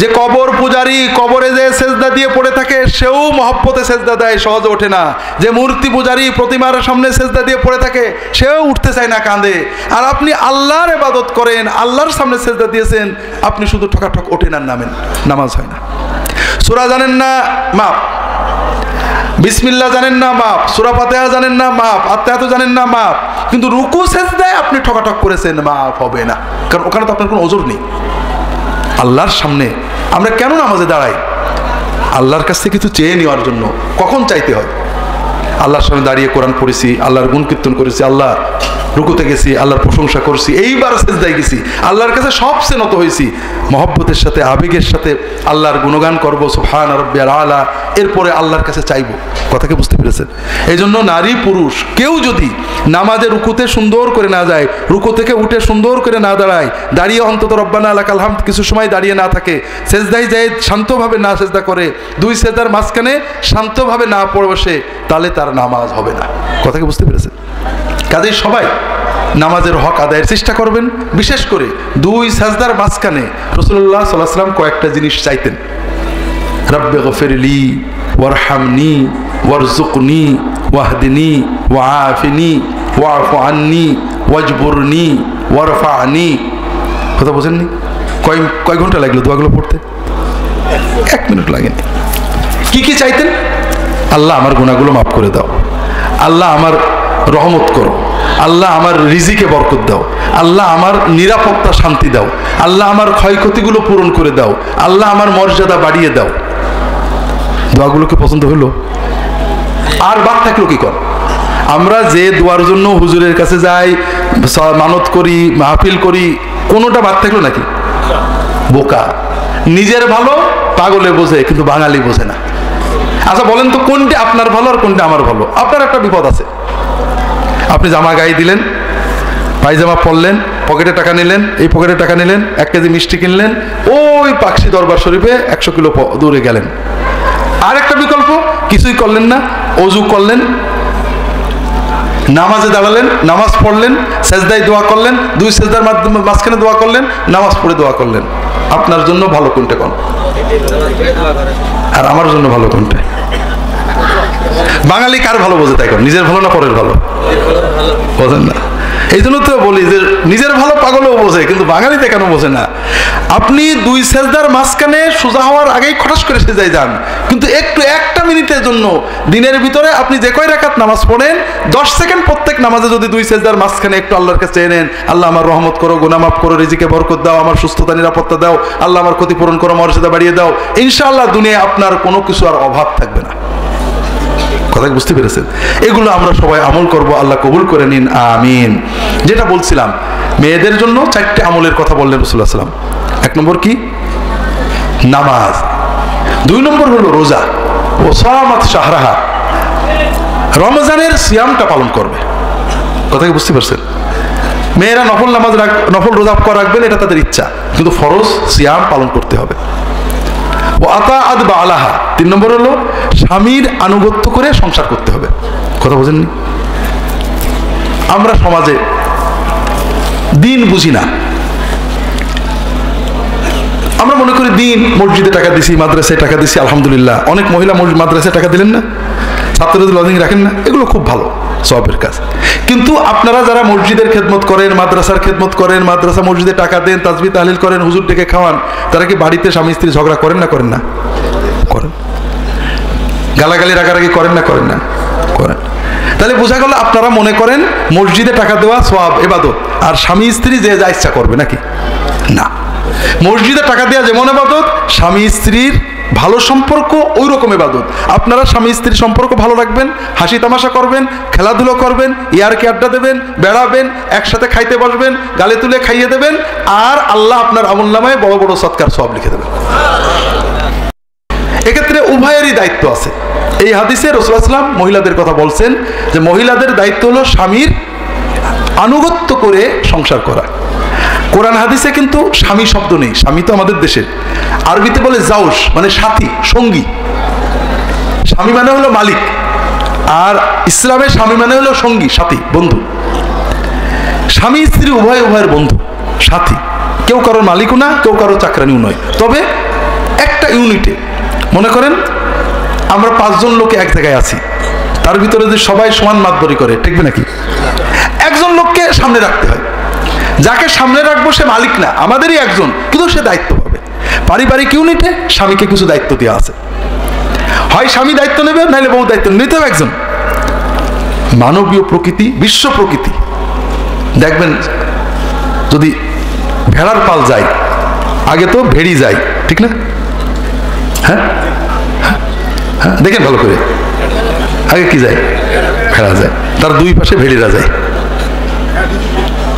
যে কবর পূজারী কবরে যে সেজদা দিয়ে পড়ে থাকে সেও মহব্বতে সেজদা দেয়, সহজে ওঠে না। যে মূর্তি পূজারী প্রতিমার সামনে সেজদা দিয়ে পড়ে থাকে সেও উঠতে চায় না, কাঁদে। আর আপনি আল্লাহর ইবাদত করেন, আল্লাহর সামনে সেজদা দিয়েছেন, আপনি শুধু ঠকাঠক ওঠেন আর নামেন, নামাজ হয় না। সূরা জানেন না, মাপ। বিসমিল্লাহ জানেন না, মাপ। সূরা ফাতিহা জানেন না, মাপ। আত্তাহিয়াতু জানেন না, মাপ। কিন্তু রুকু সেজদায় আপনি ঠকাঠক করেছেন, মাপ হবে না, কারণ ওখানে তো আপনার কোনো ওজর নেই। আল্লাহর সামনে আমরা কেন নামাজে দাঁড়াই? আল্লাহর কাছ থেকে কিছু চেয়ে নেওয়ার জন্য। কখন চাইতে হয়? আল্লাহর সামনে দাঁড়িয়ে কোরআন পড়েছি, আল্লাহর গুণ কীর্তন করেছি, আল্লাহ রুকুতে গেছি, আল্লাহর প্রশংসা করছি, এইবার সেজদায় গেছি, আল্লাহর কাছে সবচেয়ে নত হয়েছি, মহব্বতের সাথে আবেগের সাথে আল্লাহর গুণগান করবো, সুবহান রাব্বিয়াল আলা, এরপরে আল্লাহর কাছে চাইবো। কথাকে বুঝতে পেরেছেন? এই জন্য নারী পুরুষ কেউ যদি নামাজে রুকুতে সুন্দর করে না যায়, রুকু থেকে উঠে সুন্দর করে না দাঁড়ায়, দাঁড়িয়ে অন্তত রব্বানা লাকাল হামদ কিছু সময় দাঁড়িয়ে না থাকে, সেজদায় যায় শান্তভাবে না সেজদা করে, দুই সেজদার মাঝখানে শান্তভাবে না পড়ে বসে, তাহলে তার নামাজ হবে না। কথাকে বুঝতে পেরেছেন? কাজেই সবাই নামাজের হক আদায়ের চেষ্টা করবেন। বিশেষ করে দুই সাজদার মাঝখানে রাসূলুল্লাহ সাল্লাল্লাহু আলাইহি ওয়াসাল্লাম কয়েকটা জিনিস চাইতেন। রব্বি গফিরলি ওয়ারহামনি ওয়ারযুকনি ওয়াহদিনি ওয়াআফিনি ওয়াফু আন্নি ওয়াজবুরনি ওয়ারফানি। কথা বোঝেননি? কয় ঘন্টা লাগলো দোয়াগুলো পড়তে? 1 মিনিট লাগেনি। কি কি চাইতেন? আল্লাহ আমার গুনাহগুলো মাফ করে দাও, আল্লাহ আমার রহমত করো, আল্লাহ আমার রিজিকে বরকত দাও, আল্লাহ আমার নিরাপত্তা শান্তি দাও, আল্লাহ আমার ক্ষয়ক্ষতিগুলো পূরণ করে দাও, আল্লাহ আমার মর্যাদা বাড়িয়ে দাও। দোয়াগুলোকে পছন্দ হলো? আর বাদ থাকলো কি কর? আমরা যে দোয়ার জন্য হুজুরের কাছে যাই, মানত করি, মাহফিল করি, কোনোটা বাদ থাকলো নাকি? বোকা। নিজের ভালো পাগলে বোঝে, কিন্তু বাঙালি বোঝে না। আচ্ছা বলেন তো, কোনটা আপনার ভালো আর কোনটা আমার ভালো? আপনার একটা বিপদ আছে। আপনি জামা গায়ে দিলেন, পায়জামা পরলেন, পকেটে টাকা নিলেন, এই পকেটে টাকা নিলেন, 1 কেজি মিষ্টি কিনলেন, ওই পাকশি দরবার শরীফে 100 কিলো দূরে গেলেন। আর একটা বিকল্প, কিছুই করলেন না, অজু করলেন, নামাজে দাঁড়ালেন, নামাজ পড়লেন, সেজদায় দোয়া করলেন, দুই সেজদার মাঝখানে দোয়া করলেন, নামাজ পড়ে দোয়া করলেন। আপনার জন্য ভালো কোনটা? কোন? আর আমার জন্য ভালো কোনটা? বাঙালি কার ভালো বোঝে তাই কোন? নিজের ভালো না পরের ভালো? বোঝেন না। এই জন্য তো বলি যে নিজের ভালো পাগলেও বোঝে, কিন্তু বাঙালিতে কেন বোঝে না? আপনি দুই সেজদার মাঝখানে সোজা হওয়ার আগেই খটাস করে সেজদায় যান, কিন্তু একটু 1টা মিনিটের জন্য দিনের ভিতরে আপনি যে কয় রাকাত নামাজ পড়েন, 10 সেকেন্ড প্রত্যেক নামাজে যদি দুই সেজদার মাঝখানে একটু আল্লাহর কাছে চেয়ে নেন, আল্লাহ আমার রহমত করো, গুনাহ মাফ করো, রিজিকে বরকত দাও, আমার সুস্থতা নিরাপত্তা দাও, আল্লাহ আমার ক্ষতিপূরণ করো, মর্যাদা বাড়িয়ে দাও, ইনশাআল্লাহ দুনিয়ায় আপনার কোনো কিছু আর অভাব থাকবে না। কথা বুঝতে পেরেছেন? এগুলো আমরা সবাই আমল করব, আল্লাহ কবুল করে নিন, আমিন। যেটা বলছিলাম, মেয়েদের জন্য 4টে আমলের কথা বললেন রাসূলুল্লাহ সাল্লাল্লাহু আলাইহি ওয়াসাল্লাম। 1 নম্বর কি? নামাজ। 2 নম্বর হলো রোজা। ও সামাত শাহরাহা, রমজানের সিয়ামটা পালন করবে। কথা কি বুঝতে পারছেন? মেয়েরা নফল নামাজ নফল রোজা রাখবেন, এটা তাদের ইচ্ছা, কিন্তু ফরজ সিয়াম পালন করতে হবে। ও আতাআত বালাহা, 3 নম্বর হলো স্বামীর আনুগত্য করে সংসার করতে হবে। কথা বোঝেননি? আমরা সমাজে দিন বুঝি না, মনে করি দিন, মসজিদে টাকা দিছি, মাদ্রাসায় টাকা দিছি, আলহামদুলিল্লাহ। অনেক মহিলা মাদ্রাসায় টাকা দিলেন না, ছাত্রদের লজিং রাখেন না, এগুলো খুব ভালো সওয়াবের কাজ। কিন্তু আপনারা যারা মসজিদের খেদমত করেন, মাদ্রাসার খেদমত করেন, মাদ্রাসা মসজিদে টাকা দেন, তাসবিহ তাহলিল করেন, হুজুর ডেকে খাওয়ান, তারা কি বাড়িতে স্বামী স্ত্রী ঝগড়া করেন না? করেন না? করেন। গালাগালি রাগারাগি করেন না? করেন না? করেন। তাহলে বোঝা গেল আপনারা মনে করেন মসজিদে টাকা দেওয়া সওয়াব, ইবাদত, আর স্বামী স্ত্রী যে যা ইচ্ছা করবে নাকি? না। মসজিদে টাকা দেওয়া যেমন ইবাদত, স্বামী স্ত্রীর ভালো সম্পর্ক ওই রকম ইবাদত। আপনারা স্বামী স্ত্রীর সম্পর্ক ভালো রাখবেন, হাসি তামাশা করবেন, খেলাধুলো করবেন, ইয়ারকে আড্ডা দেবেন, বেড়াবেন, একসাথে খাইতে বসবেন, গালে তুলে খাইয়ে দেবেন, আর আল্লাহ আপনার আমলনামায় বড় বড় সৎকার সওয়াব লিখে দেবেন। এক্ষেত্রে উভয়েরই দায়িত্ব আছে। এই হাদিসে রাসূলুল্লাহ সাল্লাল্লাহু আলাইহি ওয়াসাল্লাম মহিলাদের কথা বলছেন যে মহিলাদের দায়িত্ব হলো স্বামীর আনুগত্য করে সংসার করা। কোরআন হাদিসে কিন্তু স্বামী শব্দ নেই। স্বামী তো আমাদের দেশের, আরবিতে বলে জাউশ, মানে সাথী, সঙ্গী। স্বামী মানে হলো মালিক, আর ইসলামে স্বামী মানে হলো সঙ্গী, সাথী, বন্ধু। স্বামী স্ত্রী উভয়ের বন্ধু, সাথী। কেউ কারোর মালিকও না, কেউ কারোর চাকরানিও নয়। তবে একটা ইউনিটে মনে করেন আমরা 5 জন লোকে এক জায়গায় আছি, তার ভিতরে যে সবাই সমান মাতবরি করে, ঠিক নাকি? একজন লোককে সামনে রাখতে হয়। যাকে সামনে রাখবো সে মালিক না, আমাদেরই একজন, কিন্তু সে দায়িত্ব পাবে। পারিবারিক ইউনিটে স্বামীকে কিছু দায়িত্ব দেওয়া আছে। হয় স্বামী দায়িত্ব নেবে, নাহলে বউ দায়িত্ব নিতে হবে একজন। মানবীয় প্রকৃতি, বিশ্ব প্রকৃতি দেখবেন, যদি ভেড়ার পাল যায়, আগে তো ভেড়ি যায়, ঠিক না? হ্যাঁ হ্যাঁ, দেখেন ভালো করে, আগে কি যায়? ভেড়া যায়, তার দুই পাশে ভেড়িরা যায়।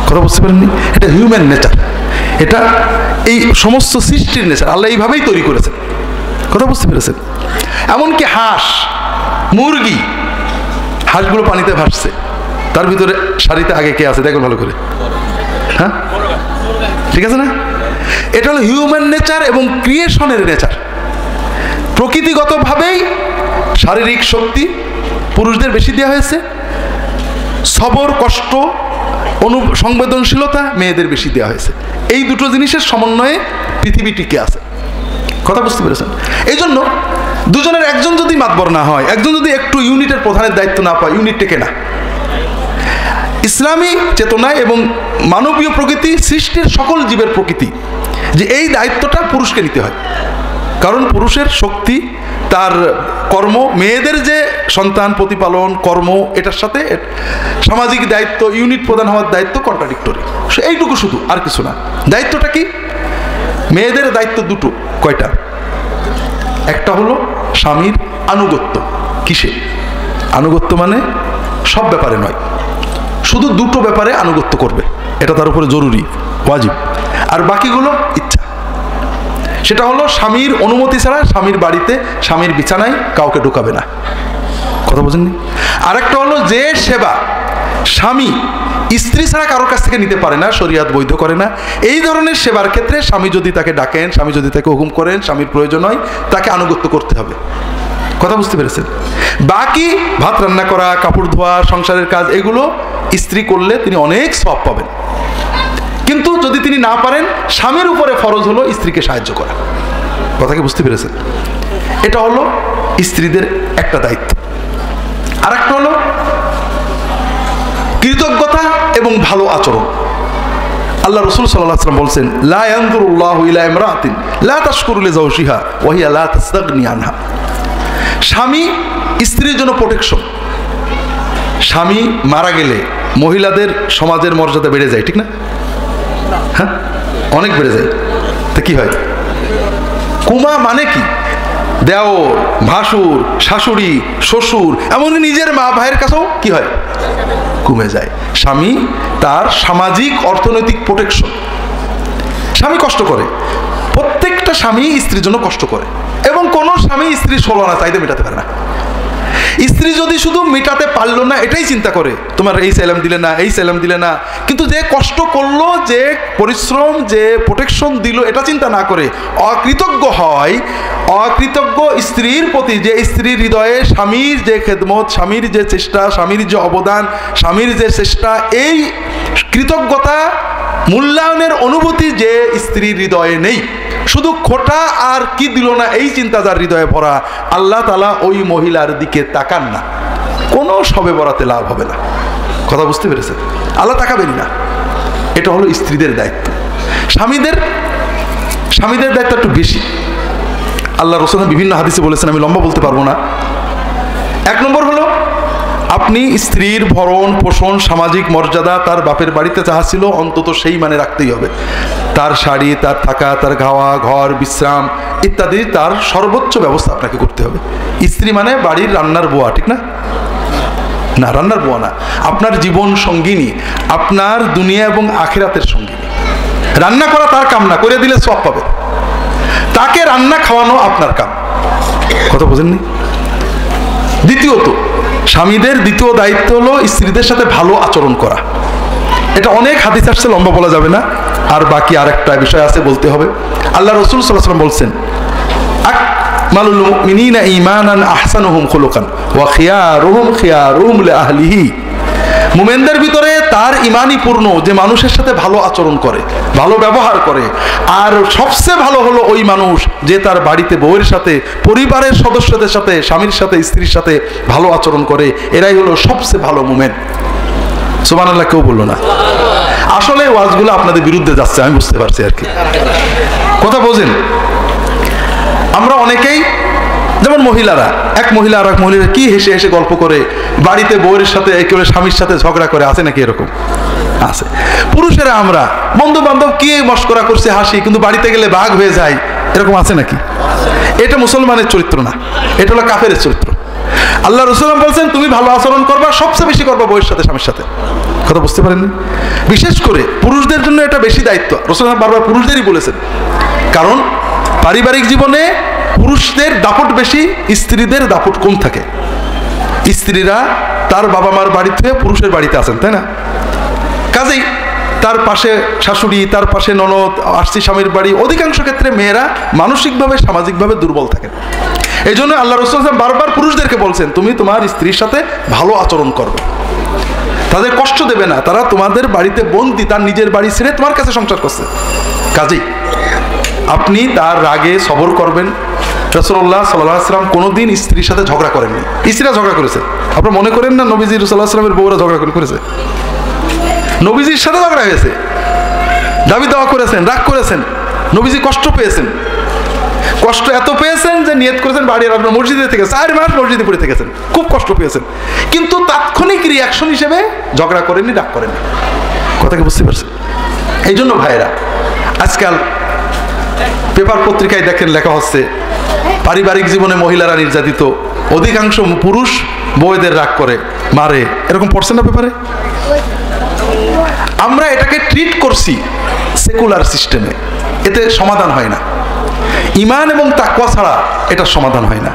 কথা বুঝতে পারেননি? এটা হিউম্যান নেচার, এটা এই সমস্ত সৃষ্টির নেচার, আল্লাহ এইভাবেই তৈরি করেছেন। কথা বুঝতে পেরেছেন? এমনকি হাঁস, মুরগি, হাঁসগুলো পানিতে ভাসছে, তার ভিতরে সারিতে আগে কে আছে দেখুন ভালো করে। হ্যাঁ, ঠিক আছে না? এটা হলো হিউম্যান নেচার এবং ক্রিয়েশনের নেচার। প্রকৃতিগতভাবেই শারীরিক শক্তি পুরুষদের বেশি দেওয়া হয়েছে, সবর, কষ্ট, সংবেদনশীলতা মেয়েদের বেশি দেওয়া হয়েছে। এই দুটো জিনিসের সমন্বয়ে পৃথিবী টিকে আছে। কথা বুঝতে পেরেছেন? এই জন্য দুজনের একজন যদি মাতবর না হয়, একজন যদি একটু ইউনিটের প্রধানের দায়িত্ব না পায়, ইউনিট টেকে না। ইসলামী চেতনায় এবং মানবীয় প্রকৃতি, সৃষ্টির সকল জীবের প্রকৃতি, যে এই দায়িত্বটা পুরুষকে নিতে হয়। কারণ পুরুষের শক্তি, তার কর্ম, মেয়েদের যে সন্তান প্রতিপালন কর্ম, এটার সাথে সামাজিক দায়িত্ব, ইউনিট প্রদান হওয়ার দায়িত্ব কন্ট্রাডিক্টরি। এইটুকু শুধু, আর কিছু না। দায়িত্বটা কি? মেয়েদের দায়িত্ব দুটো। কয়টা? একটা হলো স্বামীর আনুগত্য। কিসে আনুগত্য? মানে সব ব্যাপারে নয়, শুধু দুটো ব্যাপারে আনুগত্য করবে, এটা তার উপরে জরুরি, ওয়াজিব। আর বাকিগুলো ইচ্ছা। সেটা হলো স্বামীর অনুমতি ছাড়া স্বামীর বাড়িতে, স্বামীর বিছানায় কাউকে ঢোকাবে না। কথা বোঝেননি? আরেকটা হলো যে সেবা স্বামী স্ত্রী ছাড়া কারোর কাছ থেকে নিতে পারে না, শরীয়ত বৈধ করে না। এই ধরনের সেবার ক্ষেত্রে স্বামী যদি তাকে ডাকেন, স্বামী যদি তাকে হুকুম করেন, স্বামীর প্রয়োজন হয়, তাকে আনুগত্য করতে হবে। কথা বুঝতে পেরেছেন? বাকি ভাত রান্না করা, কাপড় ধোয়া, সংসারের কাজ, এগুলো স্ত্রী করলে তিনি অনেক সওয়াব পাবেন। কিন্তু যদি তিনি না পারেন, স্বামীর উপরে ফরজ হলো স্ত্রীকে সাহায্য করা। কথা কি বুঝতে পেরেছেন? এটা হলো স্ত্রীদের একটা দায়িত্ব। আর একটা হলো কৃতজ্ঞতা এবং ভালো আচরণ। আল্লাহ রাসূল সাল্লাল্লাহু আলাইহি ওয়াসাল্লাম বলছেন, লা ইয়ানজুরুল্লাহু ইলা ইমরাতিন লা তাশকুরু লিজাওজিহা ওয়া হিয়া লা তাস্তাগনি আনহা। স্বামী স্ত্রীর জন্য প্রোটেকশন। স্বামী মারা গেলে মহিলাদের সমাজের মর্যাদা বেড়ে যায়, ঠিক না? হ্যাঁ, অনেক বেড়ে যায়। তো কি হয়? কুমা মানে কি? দেওর, ভাসুর, শাশুড়ি, শ্বশুর, এমনকি নিজের মা ভাইয়ের কাছেও কি হয়? কমে যায়। স্বামী তার সামাজিক অর্থনৈতিক প্রোটেকশন। স্বামী কষ্ট করে, প্রত্যেকটা স্বামী স্ত্রীর জন্য কষ্ট করে, এবং কোনো স্বামী স্ত্রীর 16 আনা চাইতে মেটাতে পারে না। স্ত্রী যদি শুধু মেটাতে পারলো না এটাই চিন্তা করে, তোমার এই সালাম দিলে না, এই সালাম দিলে না, কিন্তু যে কষ্ট করলো, যে পরিশ্রম, যে প্রোটেকশন দিল, এটা চিন্তা না করে অকৃতজ্ঞ হয়, অকৃতজ্ঞ স্ত্রীর প্রতি, যে স্ত্রীর হৃদয়ে স্বামীর যে খেদমত, স্বামীর যে চেষ্টা, স্বামীর যে অবদান, স্বামীর যে চেষ্টা, এই কৃতজ্ঞতা, মূল্যায়নের অনুভূতি যে স্ত্রীর হৃদয়ে নেই, শুধু খোটা আর কি দিল না এই চিন্তা যার হৃদয়ে ভরা, আল্লাহ তাআলা ওই মহিলার দিকে তাকান না, কোনো শবে বরাতে লাভ হবে না। কথা বুঝতে পেরেছেন? আল্লাহ তাকাবেনই না। এটা হলো স্ত্রীদের দায়িত্ব। স্বামীদের দায়িত্ব একটু বেশি। আল্লাহ রাসূল বিভিন্ন হাদিসে বলেছেন, আমি লম্বা বলতে পারবো না। এক নম্বর হলো, আপনি স্ত্রীর ভরণ পোষণ, সামাজিক মর্যাদা তার বাপের বাড়িতে যাহা ছিল অন্তত সেই মানে রাখতেই হবে। তার শাড়ি, তার থাকা, তার খাওয়া, ঘর, বিশ্রাম ইত্যাদি তার সর্বোচ্চ ব্যবস্থা আপনাকে করতে হবে। স্ত্রী মানে বাড়ির রান্নার বুয়া, ঠিক না? না, রান্নার বুয়া না, আপনার জীবন সঙ্গিনী, আপনার দুনিয়া এবং আখিরাতের সঙ্গিনী। রান্না করা তার কাম না, করে দিলে সওয়াব পাবে। তাকে রান্না খাওয়ানো আপনার কাম। কথা বোঝেননি? দ্বিতীয়ত, স্বামীদের দ্বিতীয় দায়িত্ব হলো স্ত্রীদের সাথে ভালো আচরণ করা। এটা অনেক হাদিস আসছে, লম্বা বলা যাবে না। আর বাকি আরেকটা বিষয় আছে, বলতে হবে। আল্লাহ রাসূল সাল্লাল্লাহু আলাইহি ওয়াসাল্লাম বলছেন, আকমালুল মুমিনিনা ঈমানান আহসানুহুম খুলুকান ওয়া খিয়ারুহুম লিআহলিহি। মুমিনদের ভিতরে তার ঈমানই পূর্ণ যে মানুষের সাথে ভালো আচরণ করে, ভালো ব্যবহার করে। আর সবচেয়ে ভালো হলো ওই মানুষ যে তার বাড়িতে বউয়ের সাথে, পরিবারের সদস্যদের সাথে, স্বামীর সাথে, স্ত্রীর সাথে ভালো আচরণ করে। এরাই হলো সবচেয়ে ভালো মুমিন। সুবহানাল্লাহ কেউ বললো না। আসলে ওয়াজগুলো আপনাদের বিরুদ্ধে যাচ্ছে, আমি বুঝতে পারছি আর কি। কথা বোঝেন? আমরা অনেকেই, যেমন মহিলারা, এক মহিলা আর এক মহিলা কি হেসে হেসে গল্প করে, বাড়িতে বউয়ের সাথে একেবারে স্বামীর সাথে ঝগড়া করে, আছে নাকি এরকম? আছে। পুরুষেরা আমরা বন্ধু বান্ধব কি মস্করা করছে, হাসি, কিন্তু বাড়িতে গেলে বাঘ হয়ে যায়, এরকম আছে নাকি? এটা মুসলমানের চরিত্র না, এটা হলো কাফেরের চরিত্র। আল্লাহ রাসূল বলছেন, তুমি ভালো আচরণ করবা, সবচেয়ে বেশি করবা বউয়ের সাথে, স্বামীর সাথে। কথা বুঝতে পারেননি? বিশেষ করে পুরুষদের জন্য এটা বেশি দায়িত্ব। রাসূল বারবার পুরুষদেরই বলেছেন, কারণ পারিবারিক জীবনে পুরুষদের দাপট বেশি, স্ত্রীদের দাপট কম থাকে। স্ত্রীরা তার বাবা মার বাড়ি থেকে পুরুষের বাড়িতে আছেন, তাই না? কাজেই তার পাশে শাশুড়ি, তার পাশে ননদ, আসছি স্বামীর বাড়ি। অধিকাংশ ক্ষেত্রে মেয়েরা মানসিকভাবে, সামাজিকভাবে দুর্বল থাকেন। এই জন্য আল্লাহ রাসূল বারবার পুরুষদেরকে বলছেন, তুমি তোমার স্ত্রীর সাথে ভালো আচরণ করবে, তাদের কষ্ট দেবে না। তারা তোমাদের বাড়িতে বন্দী, তার নিজের বাড়ি ছেড়ে তোমার কাছে সংসার করছে। কাজেই আপনি তার রাগে সবর করবেন। রাসূলুল্লাহ সাল্লাল্লাহু আলাইহি ওয়াসাল্লাম কোনোদিন স্ত্রীর সাথে ঝগড়া করেননি। স্ত্রীরা ঝগড়া করেছে, আপনারা মনে করেন না নবীজি সাল্লাল্লাহু আলাইহি ওয়াসাল্লামের বউরা ঝগড়া করেছে? নবীজির সাথে ঝগড়া হয়েছে, দাবি দাওয়া করেছেন, রাগ করেছেন, নবীজি কষ্ট পেয়েছেন। কষ্ট এত পেয়েছেন যে নিয়ত করেছেন বাড়ির আপনার মসজিদে থেকে 4 মাস মসজিদে পড়ে থেকেছেন, খুব কষ্ট পেয়েছেন, কিন্তু তাৎক্ষণিক রিয়াকশন হিসেবে ঝগড়া করেননি, রাগ করেননি। কথা কি বুঝতে পারছেন? এই জন্য ভাইয়েরা, আজকাল পেপার পত্রিকায় দেখেন লেখা হচ্ছে পারিবারিক জীবনে মহিলারা নির্যাতিত, অধিকাংশ পুরুষ বউদের রাগ করে, মারে, এরকম পড়ছেন না পেপারে? আমরা এটাকে ট্রিট করছি সেকুলার সিস্টেমে, এতে সমাধান হয় না। ঈমান এবং তাকওয়া ছাড়া এটার সমাধান হয় না।